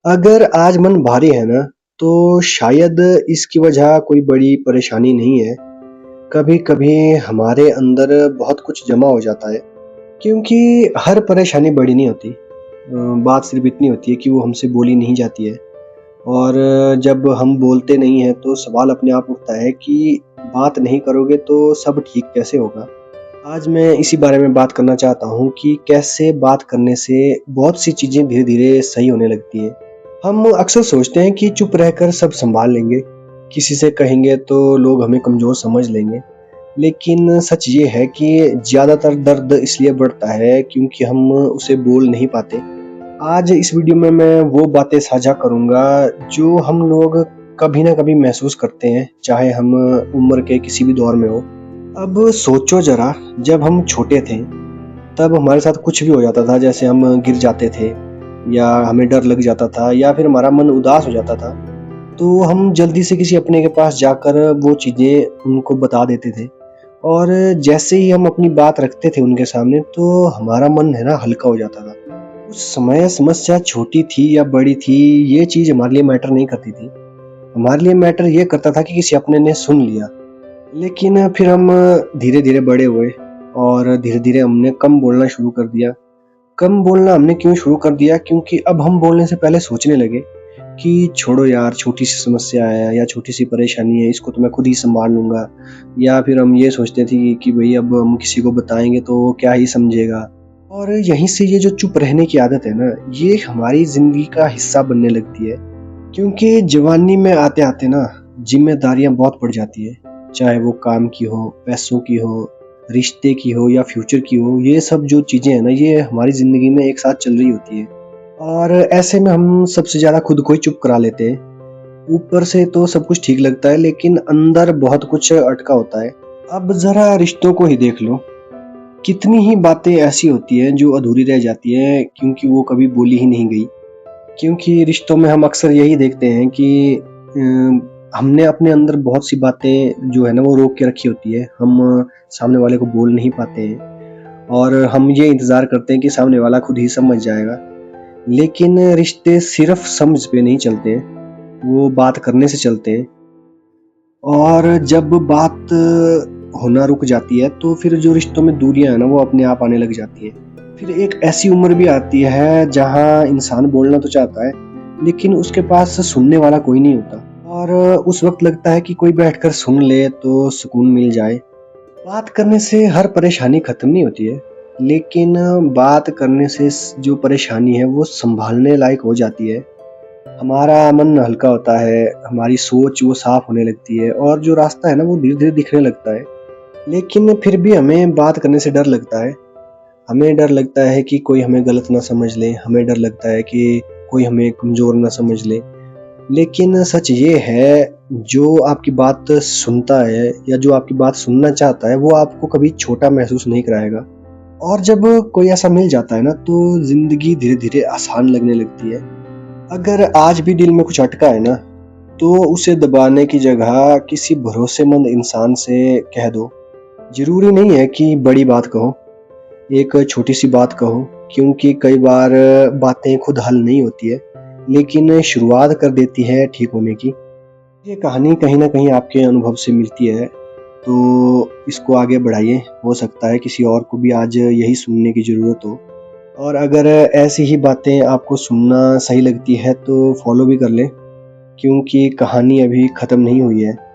अगर आज मन भारी है ना, तो शायद इसकी वजह कोई बड़ी परेशानी नहीं है। कभी-कभी हमारे अंदर बहुत कुछ जमा हो जाता है, क्योंकि हर परेशानी बड़ी नहीं होती। बात सिर्फ़ इतनी होती है कि वो हमसे बोली नहीं जाती है और जब हम बोलते नहीं हैं, तो सवाल अपने आप उठता है कि बात नहीं करोगे तो सब ठीक कैसे होगा? आज मैं इसी बारे में बात करना चाहता हूँ कि कैसे बात करने से बहुत सी चीज़ें धीरे-धीरे सही होने लगती हैं। हम अक्सर सोचते हैं कि चुप रहकर सब सँभाल लेंगे, किसी से कहेंगे तो लोग हमें कमज़ोर समझ लेंगे। लेकिन सच ये है कि ज़्यादातर दर्द इसलिए बढ़ता है क्योंकि हम उसे बोल नहीं पाते। आज इस वीडियो में मैं वो बातें साझा करूँगा जो हम लोग कभी न कभी महसूस करते हैं, चाहे हम उम्र के किसी भी दौर में हों। अब सोचो ज़रा, जब हम छोटे थे, तब हमारे साथ कुछ भी हो जाता था, जैसे हम गिर जाते थे या हमें डर लग जाता था या फिर हमारा मन उदास हो जाता था, तो हम जल्दी से किसी अपने के पास जाकर वो चीज़ें उनको बता देते थे और जैसे ही हम अपनी बात रखते थे उनके सामने, तो हमारा मन है ना हल्का हो जाता था। उस समय समस्या छोटी थी या बड़ी थी, ये चीज़ हमारे लिए मैटर नहीं करती थी। हमारे लिए मैटर ये करता था कि किसी अपने ने सुन लिया। लेकिन फिर हम धीरे-धीरे बड़े हुए और धीरे-धीरे हमने कम बोलना शुरू कर दिया। कम बोलना हमने क्यों शुरू कर दिया? क्योंकि अब हम बोलने से पहले सोचने लगे कि छोड़ो यार, छोटी-सी समस्या है या छोटी-सी परेशानी है, इसको तो मैं खुद ही सँभाल लूँगा। या फिर हम ये सोचते थे कि भई अब हम किसी को बताएँगे तो वो क्या ही समझेगा। और यहीं से ये जो चुप रहने की आदत है ना, ये हमारी ज़िंदगी का हिस्सा बनने लगती है। क्योंकि जवानी में आते-आते ना ज़िम्मेदारियाँ बहुत बढ़ जाती है। चाहे वो काम की हो, पैसों की हो, रिश्ते की हो या फ्यूचर की हो, ये सब जो चीज़ें हैं ना, ये हमारी ज़िंदगी में एक साथ चल रही होती हैं। और ऐसे में हम सबसे ज़्यादा खुद को ही चुप करा लेते हैं। ऊपर से तो सब कुछ ठीक लगता है, लेकिन अंदर बहुत कुछ अटका होता है। अब ज़रा रिश्तों को ही देख लो। कितनी ही बातें ऐसी होती हैं जो अधूरी रह जाती हैं क्योंकि वो कभी बोली ही नहीं गई। क्योंकि रिश्तों में हम अक्सर यही देखते हैं कि हमने अपने अंदर बहुत सी बातें जो है ना वो रोक के रखी होती है। हम सामने वाले को बोल नहीं पाते हैं और हम ये इंतज़ार करते हैं कि सामने वाला खुद ही समझ जाएगा। लेकिन रिश्ते सिर्फ़ समझ पे नहीं चलते हैं, वो बात करने से चलते हैं। और जब बात होना रुक जाती है, तो फिर जो रिश्तों में दूरियाँ हैं ना, वो अपने आप आने लग जाती हैं। फिर एक ऐसी उम्र भी आती है, जहाँ इंसान बोलना तो चाहता है, लेकिन उसके पास सुनने वाला कोई नहीं होता और उस वक़्त लगता है कि कोई बैठकर सुन ले, तो सुकून मिल जाए। बात करने से हर परेशानी खत्म नहीं होती है, लेकिन बात करने से जो परेशानी है, वो सँभालने लायक हो जाती है। हमारा मन हल्का होता है, हमारी सोच वो साफ होने लगती है और जो रास्ता है ना वो धीरे-धीरे दिखने लगता है। लेकिन फिर भी हमें बात करने से डर लगता है। हमें डर लगता है कि कोई हमें गलत ना समझ ले, हमें डर लगता है कि कोई हमें कमज़ोर ना समझ ले। लेकिन सच ये है, जो आपकी बात सुनता है या जो आपकी बात सुनना चाहता है, वो आपको कभी छोटा महसूस नहीं कराएगा। और जब कोई ऐसा मिल जाता है ना, तो ज़िंदगी धीरे-धीरे आसान लगने लगती है। अगर आज भी दिल में कुछ अटका है ना, तो उसे दबाने की जगह किसी भरोसेमंद इंसान से कह दो। ज़रूरी नहीं है कि बड़ी बात कहो, एक छोटी-सी बात कहो, क्योंकि कई बार बातें खुद हल नहीं होती है, लेकिन शुरुआत कर देती है ठीक होने की। ये कहानी कहीं न कहीं आपके अनुभव से मिलती है, तो इसको आगे बढ़ाइए, हो सकता है किसी और को भी आज यही सुनने की ज़रूरत हो। और अगर ऐसी ही बातें आपको सुनना सही लगती है, तो फ़ॉलो भी कर लें। क्योंकि कहानी अभी ख़त्म नहीं हुई है।